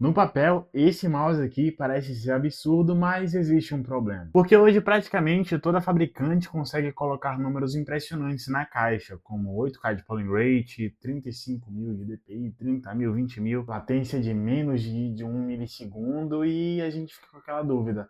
No papel, esse mouse aqui parece ser absurdo, mas existe um problema. Porque hoje praticamente toda fabricante consegue colocar números impressionantes na caixa, como 8K de polling rate, 35.000 de DPI, 30.000, 20.000, latência de menos de 1 milissegundo e a gente fica com aquela dúvida.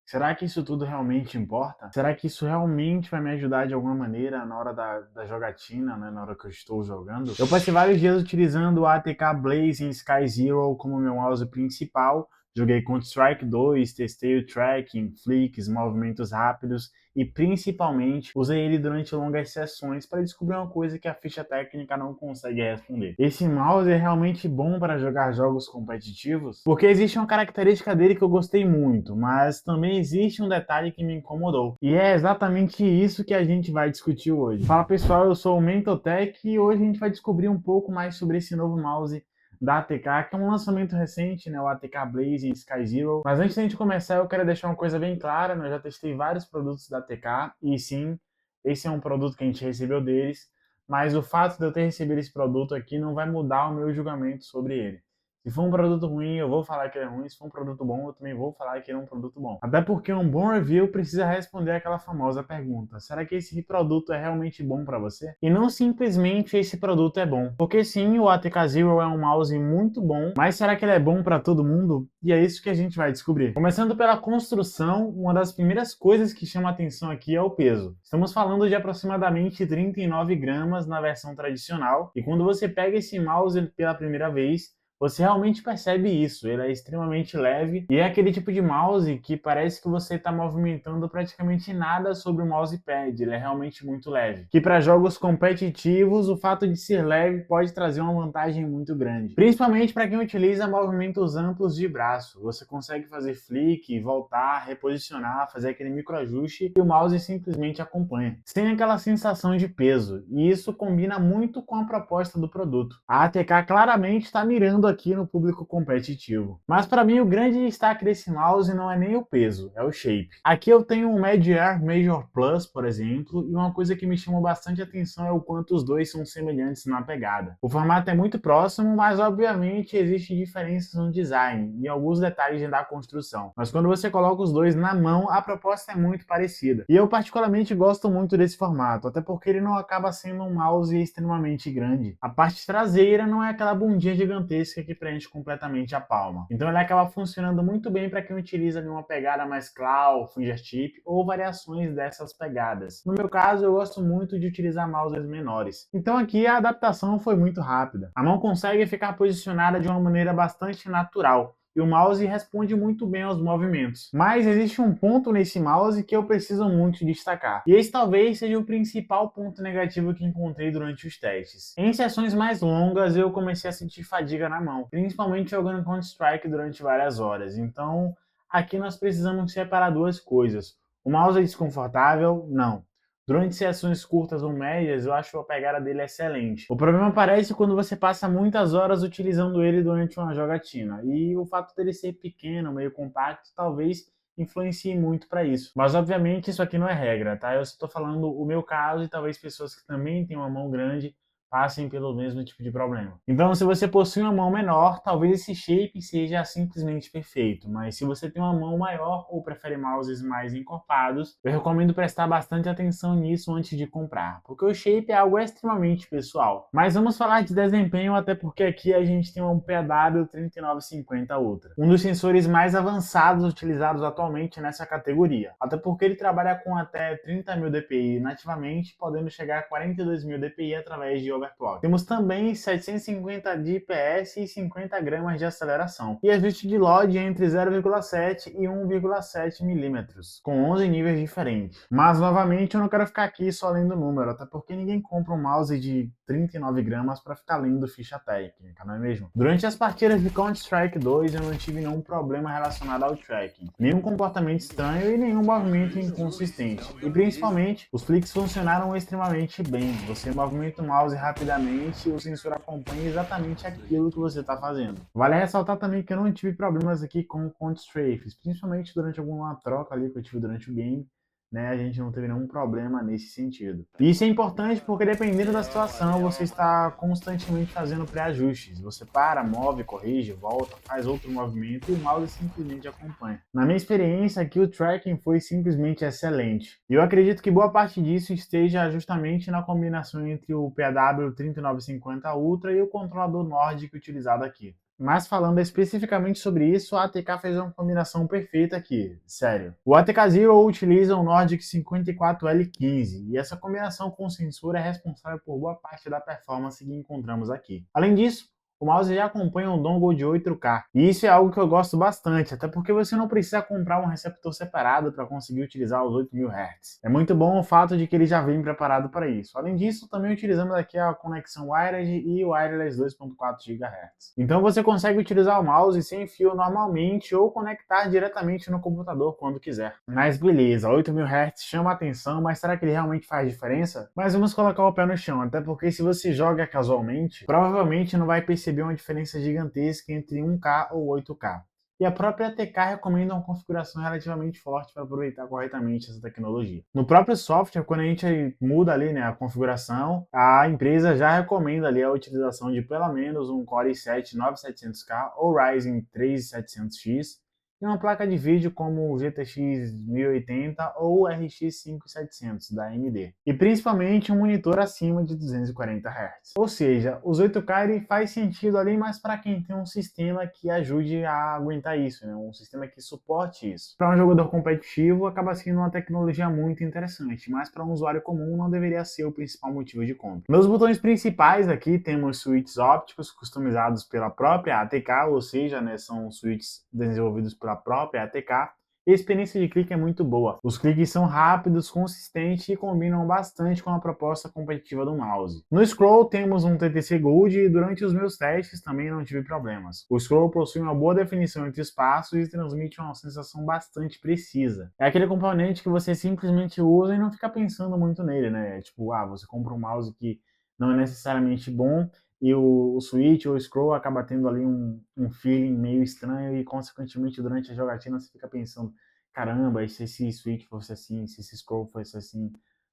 Será que isso tudo realmente importa? Será que isso realmente vai me ajudar de alguma maneira na hora da jogatina, né? Na hora que eu estou jogando? Eu passei vários dias utilizando o ATK Blazing Sky Zero como meu mouse principal. Joguei Counter-Strike 2, testei o tracking, flicks, movimentos rápidos e principalmente usei ele durante longas sessões para descobrir uma coisa que a ficha técnica não consegue responder. Esse mouse é realmente bom para jogar jogos competitivos? Porque existe uma característica dele que eu gostei muito, mas também existe um detalhe que me incomodou. E é exatamente isso que a gente vai discutir hoje. Fala pessoal, eu sou o Mentotech e hoje a gente vai descobrir um pouco mais sobre esse novo mouse da ATK, que é um lançamento recente, né, o ATK Blazing Sky Zero. Mas antes da gente começar, eu quero deixar uma coisa bem clara, né, eu já testei vários produtos da ATK e sim, esse é um produto que a gente recebeu deles, mas o fato de eu ter recebido esse produto aqui não vai mudar o meu julgamento sobre ele. Se for um produto ruim, eu vou falar que ele é ruim. Se for um produto bom, eu também vou falar que ele é um produto bom. Até porque um bom review precisa responder aquela famosa pergunta: será que esse produto é realmente bom para você? E não simplesmente esse produto é bom. Porque sim, o ATK Zero é um mouse muito bom, mas será que ele é bom para todo mundo? E é isso que a gente vai descobrir. Começando pela construção, uma das primeiras coisas que chama a atenção aqui é o peso. Estamos falando de aproximadamente 39 gramas na versão tradicional, e quando você pega esse mouse pela primeira vez, você realmente percebe isso, ele é extremamente leve e é aquele tipo de mouse que parece que você está movimentando praticamente nada sobre o mousepad, ele é realmente muito leve. Que para jogos competitivos, o fato de ser leve pode trazer uma vantagem muito grande. Principalmente para quem utiliza movimentos amplos de braço, você consegue fazer flick, voltar, reposicionar, fazer aquele microajuste e o mouse simplesmente acompanha, sem aquela sensação de peso, e isso combina muito com a proposta do produto. A ATK claramente está mirando aqui no público competitivo. Mas para mim o grande destaque desse mouse não é nem o peso, é o shape. Aqui eu tenho um Magic Major Plus, por exemplo, e uma coisa que me chamou bastante atenção é o quanto os dois são semelhantes na pegada. O formato é muito próximo, mas obviamente existem diferenças no design e alguns detalhes da construção. Mas quando você coloca os dois na mão, a proposta é muito parecida. E eu particularmente gosto muito desse formato, até porque ele não acaba sendo um mouse extremamente grande. A parte traseira não é aquela bundinha gigantesca que preenche completamente a palma. Então ele acaba funcionando muito bem para quem utiliza uma pegada mais claw, fingertip ou variações dessas pegadas. No meu caso, eu gosto muito de utilizar mouses menores. Então aqui a adaptação foi muito rápida. A mão consegue ficar posicionada de uma maneira bastante natural, e o mouse responde muito bem aos movimentos. Mas existe um ponto nesse mouse que eu preciso muito destacar. E esse talvez seja o principal ponto negativo que encontrei durante os testes. Em sessões mais longas eu comecei a sentir fadiga na mão, principalmente jogando Counter-Strike durante várias horas. Então aqui nós precisamos separar duas coisas. O mouse é desconfortável? Não. Durante sessões curtas ou médias, eu acho a pegada dele excelente. O problema aparece quando você passa muitas horas utilizando ele durante uma jogatina. E o fato dele ser pequeno, meio compacto, talvez influencie muito para isso. Mas obviamente isso aqui não é regra, tá? Eu estou falando o meu caso e talvez pessoas que também têm uma mão grande passem pelo mesmo tipo de problema. Então, se você possui uma mão menor, talvez esse shape seja simplesmente perfeito, mas se você tem uma mão maior ou prefere mouses mais encorpados, eu recomendo prestar bastante atenção nisso antes de comprar, porque o shape é algo extremamente pessoal. Mas vamos falar de desempenho, até porque aqui a gente tem um PW3950 Ultra, um dos sensores mais avançados utilizados atualmente nessa categoria, até porque ele trabalha com até 30.000 dpi nativamente, podendo chegar a 42.000 dpi através de overclock. Temos também 750 de IPS e 50 gramas de aceleração, e ajuste de LOD entre 0,7 e 1,7 milímetros, com 11 níveis diferentes. Mas novamente eu não quero ficar aqui só lendo o número, até porque ninguém compra um mouse de 39 gramas para ficar lendo ficha técnica, não é mesmo? Durante as partidas de Counter-Strike 2 eu não tive nenhum problema relacionado ao tracking, nenhum comportamento estranho e nenhum movimento inconsistente. E principalmente, os flicks funcionaram extremamente bem. Você movimenta o mouse rapidamente e o sensor acompanha exatamente aquilo que você está fazendo. Vale ressaltar também que eu não tive problemas aqui com strafes, principalmente durante alguma troca ali que eu tive durante o game. né, a gente não teve nenhum problema nesse sentido. E isso é importante porque dependendo da situação, você está constantemente fazendo pré-ajustes. Você para, move, corrige, volta, faz outro movimento e o mouse simplesmente acompanha. Na minha experiência aqui, o tracking foi simplesmente excelente. E eu acredito que boa parte disso esteja justamente na combinação entre o PW3950 Ultra e o controlador Nordic utilizado aqui. Mas falando especificamente sobre isso, a ATK fez uma combinação perfeita aqui, sério. O ATK Zero utiliza o Nordic 54L15 e essa combinação com sensor é responsável por boa parte da performance que encontramos aqui. Além disso, o mouse já acompanha um dongle de 8K, e isso é algo que eu gosto bastante, até porque você não precisa comprar um receptor separado para conseguir utilizar os 8000 Hz. É muito bom o fato de que ele já vem preparado para isso. Além disso, também utilizamos aqui a conexão wired e wireless 2.4 GHz. Então você consegue utilizar o mouse sem fio normalmente ou conectar diretamente no computador quando quiser. Mas beleza, 8000 Hz chama a atenção, mas será que ele realmente faz diferença? Mas vamos colocar o pé no chão, até porque se você joga casualmente, provavelmente não vai perceber uma diferença gigantesca entre 1K ou 8K. E a própria ATK recomenda uma configuração relativamente forte para aproveitar corretamente essa tecnologia. No próprio software, quando a gente muda ali, né, a configuração, a empresa já recomenda ali a utilização de pelo menos um Core i7-9700K ou Ryzen 3700X e uma placa de vídeo como o GTX 1080 ou o RX 5700 da AMD. E principalmente um monitor acima de 240 Hz. Ou seja, os 8K ele faz sentido ali, mas para quem tem um sistema que ajude a aguentar isso, né? Um sistema que suporte isso. Para um jogador competitivo acaba sendo uma tecnologia muito interessante, mas para um usuário comum não deveria ser o principal motivo de compra. Nos botões principais aqui temos switches ópticos customizados pela própria ATK, ou seja, né, são switches desenvolvidos pela própria ATK, e a experiência de clique é muito boa. Os cliques são rápidos, consistentes e combinam bastante com a proposta competitiva do mouse. No scroll temos um TTC Gold e durante os meus testes também não tive problemas. O scroll possui uma boa definição entre espaços e transmite uma sensação bastante precisa. É aquele componente que você simplesmente usa e não fica pensando muito nele, né? Tipo, você compra um mouse que não é necessariamente bom e o switch ou o scroll acaba tendo ali um feeling meio estranho e, consequentemente, durante a jogatina você fica pensando, caramba, e se esse switch fosse assim, se esse scroll fosse assim,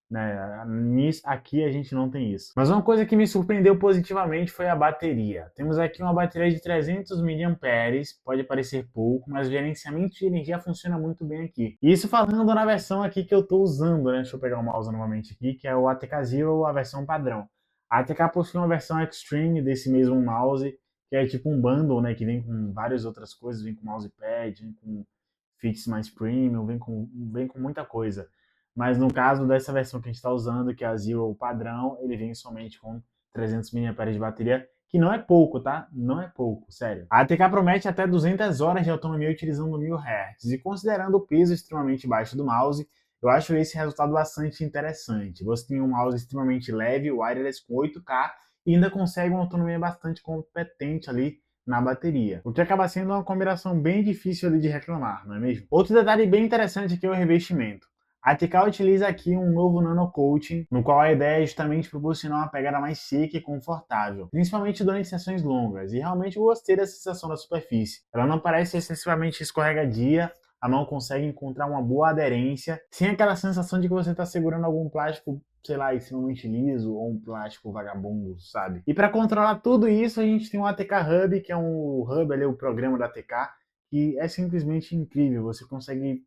né? Aqui a gente não tem isso. Mas uma coisa que me surpreendeu positivamente foi a bateria. Temos aqui uma bateria de 300 mAh, pode parecer pouco, mas o gerenciamento de energia funciona muito bem aqui. Isso falando na versão aqui que eu estou usando, né? Deixa eu pegar o mouse novamente aqui, que é o ATK Zero, a versão padrão. A ATK possui uma versão Extreme desse mesmo mouse, que é tipo um bundle, né, que vem com várias outras coisas, vem com mousepad, vem com fits mais premium, vem com muita coisa. Mas no caso dessa versão que a gente está usando, que é a Zero padrão, ele vem somente com 300 mAh de bateria, que não é pouco, tá? Não é pouco, sério. A ATK promete até 200 horas de autonomia utilizando 1000 Hz, e considerando o peso extremamente baixo do mouse, eu acho esse resultado bastante interessante. Você tem um mouse extremamente leve, wireless com 8K e ainda consegue uma autonomia bastante competente ali na bateria, o que acaba sendo uma combinação bem difícil ali de reclamar, não é mesmo? Outro detalhe bem interessante aqui é o revestimento. A ATK utiliza aqui um novo nano coating, no qual a ideia é justamente proporcionar uma pegada mais seca e confortável, principalmente durante sessões longas, e realmente eu gostei da sensação da superfície. Ela não parece excessivamente escorregadia, a mão consegue encontrar uma boa aderência, sem aquela sensação de que você está segurando algum plástico, sei lá, extremamente liso ou um plástico vagabundo, sabe? E para controlar tudo isso, a gente tem o ATK Hub, que é um hub ali, o programa da ATK, que é simplesmente incrível. Você consegue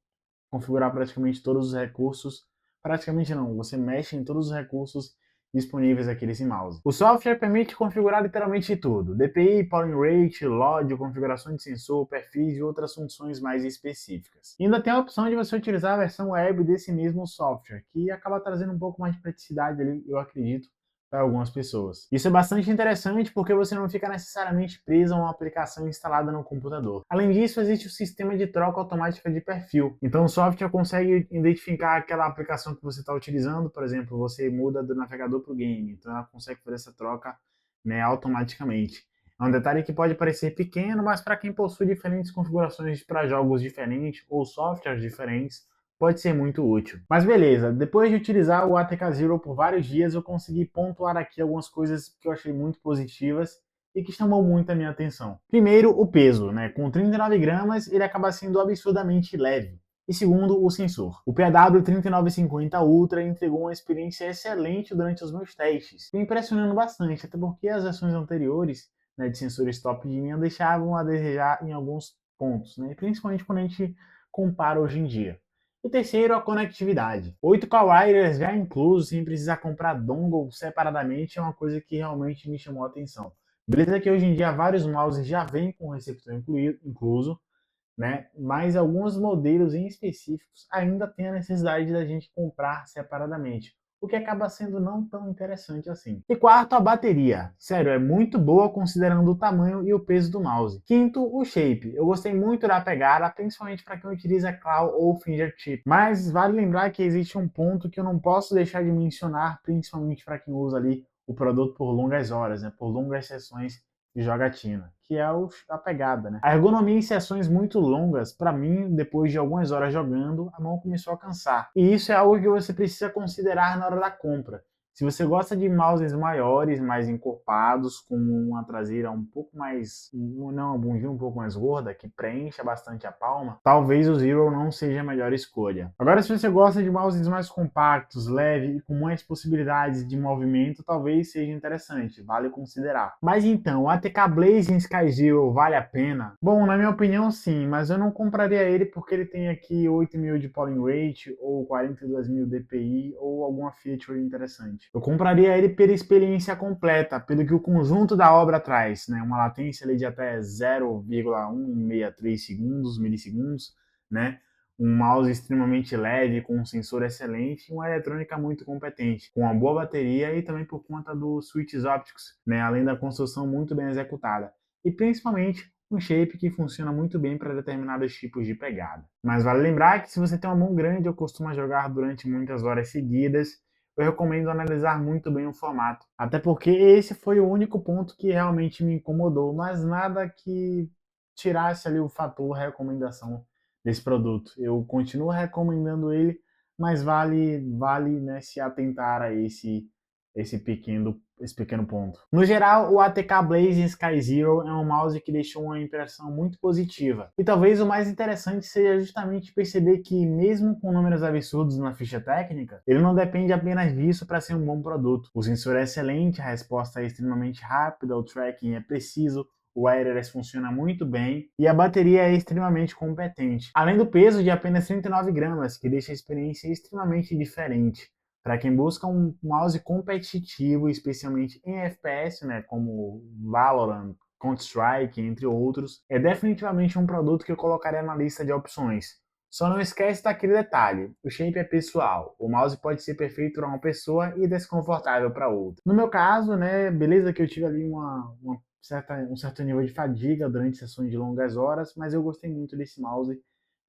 configurar praticamente todos os recursos, praticamente não, você mexe em todos os recursos disponíveis aqui nesse mouse. O software permite configurar literalmente tudo: DPI, polling rate, LOD, configuração de sensor, perfis e outras funções mais específicas. E ainda tem a opção de você utilizar a versão web desse mesmo software, que acaba trazendo um pouco mais de praticidade ali, eu acredito, para algumas pessoas. Isso é bastante interessante porque você não fica necessariamente preso a uma aplicação instalada no computador. Além disso, existe o sistema de troca automática de perfil. Então o software consegue identificar aquela aplicação que você está utilizando, por exemplo, você muda do navegador para o game, então ela consegue fazer essa troca, né, automaticamente. É um detalhe que pode parecer pequeno, mas para quem possui diferentes configurações para jogos diferentes ou softwares diferentes, pode ser muito útil. Mas beleza, depois de utilizar o ATK Zero por vários dias, eu consegui pontuar aqui algumas coisas que eu achei muito positivas e que chamou muito a minha atenção. Primeiro, o peso, né? Com 39 gramas, ele acaba sendo absurdamente leve. E segundo, o sensor. O PW3950 Ultra entregou uma experiência excelente durante os meus testes, me impressionando bastante, até porque as versões anteriores, né, de sensores top de linha deixavam a desejar em alguns pontos, né, principalmente quando a gente compara hoje em dia. E terceiro, a conectividade. 8K wireless já incluso, sem precisar comprar dongle separadamente, é uma coisa que realmente me chamou a atenção. Beleza que hoje em dia vários mouses já vêm com receptor incluso, né? Mas alguns modelos em específicos ainda tem a necessidade da gente comprar separadamente, o que acaba sendo não tão interessante assim. E quarto, a bateria. Sério, é muito boa considerando o tamanho e o peso do mouse. Quinto, o shape. Eu gostei muito da pegada, principalmente para quem utiliza claw ou fingertip. Mas vale lembrar que existe um ponto que eu não posso deixar de mencionar, principalmente para quem usa ali o produto por longas horas, né? Por longas sessões de jogatina, que é a pegada, né? A ergonomia em sessões muito longas, para mim, depois de algumas horas jogando, a mão começou a cansar. E isso é algo que você precisa considerar na hora da compra. Se você gosta de mouses maiores, mais encorpados, com uma traseira um pouco mais, não, uma bundinha um pouco mais gorda, que preencha bastante a palma, talvez o Zero não seja a melhor escolha. Agora, se você gosta de mouses mais compactos, leves e com mais possibilidades de movimento, talvez seja interessante, vale considerar. Mas então, o ATK Blazing Sky Zero vale a pena? Bom, na minha opinião sim, mas eu não compraria ele porque ele tem aqui 8.000 de polling rate, ou 42.000 DPI, ou alguma feature interessante. Eu compraria ele pela experiência completa, pelo que o conjunto da obra traz, né? Uma latência ali de até 0,163 milissegundos, né? Um mouse extremamente leve, com um sensor excelente e uma eletrônica muito competente, com uma boa bateria e também por conta dos switches ópticos, né? Além da construção muito bem executada. E principalmente um shape que funciona muito bem para determinados tipos de pegada. Mas vale lembrar que se você tem uma mão grande ou costuma jogar durante muitas horas seguidas, eu recomendo analisar muito bem o formato. Até porque esse foi o único ponto que realmente me incomodou, mas nada que tirasse ali o fator recomendação desse produto. Eu continuo recomendando ele, mas vale, né, se atentar a esse pequeno ponto. No geral, o ATK Blazing Sky Zero é um mouse que deixou uma impressão muito positiva. E talvez o mais interessante seja justamente perceber que, mesmo com números absurdos na ficha técnica, ele não depende apenas disso para ser um bom produto. O sensor é excelente, a resposta é extremamente rápida, o tracking é preciso, o wireless funciona muito bem e a bateria é extremamente competente. Além do peso de apenas 39 gramas, que deixa a experiência extremamente diferente. Para quem busca um mouse competitivo, especialmente em FPS, né, como Valorant, Counter-Strike, entre outros, é definitivamente um produto que eu colocaria na lista de opções. Só não esquece daquele detalhe, o shape é pessoal, o mouse pode ser perfeito para uma pessoa e desconfortável para outra. No meu caso, né, beleza que eu tive ali um certo nível de fadiga durante sessões de longas horas, mas eu gostei muito desse mouse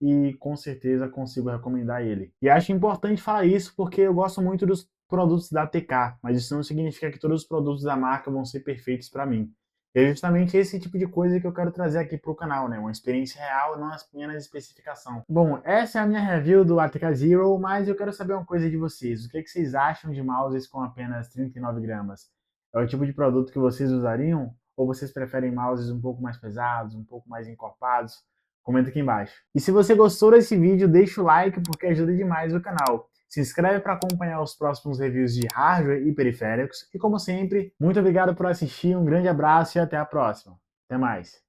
e com certeza consigo recomendar ele. E acho importante falar isso porque eu gosto muito dos produtos da TK, mas isso não significa que todos os produtos da marca vão ser perfeitos para mim. É justamente esse tipo de coisa que eu quero trazer aqui para o canal, né? Uma experiência real, não apenas especificação. Bom, essa é a minha review do ATK Zero, mas eu quero saber uma coisa de vocês. O que é que vocês acham de mouses com apenas 39 gramas? É o tipo de produto que vocês usariam? Ou vocês preferem mouses um pouco mais pesados, um pouco mais encorpados? Comenta aqui embaixo. E se você gostou desse vídeo, deixa o like porque ajuda demais o canal. Se inscreve para acompanhar os próximos reviews de hardware e periféricos. E como sempre, muito obrigado por assistir, um grande abraço e até a próxima. Até mais.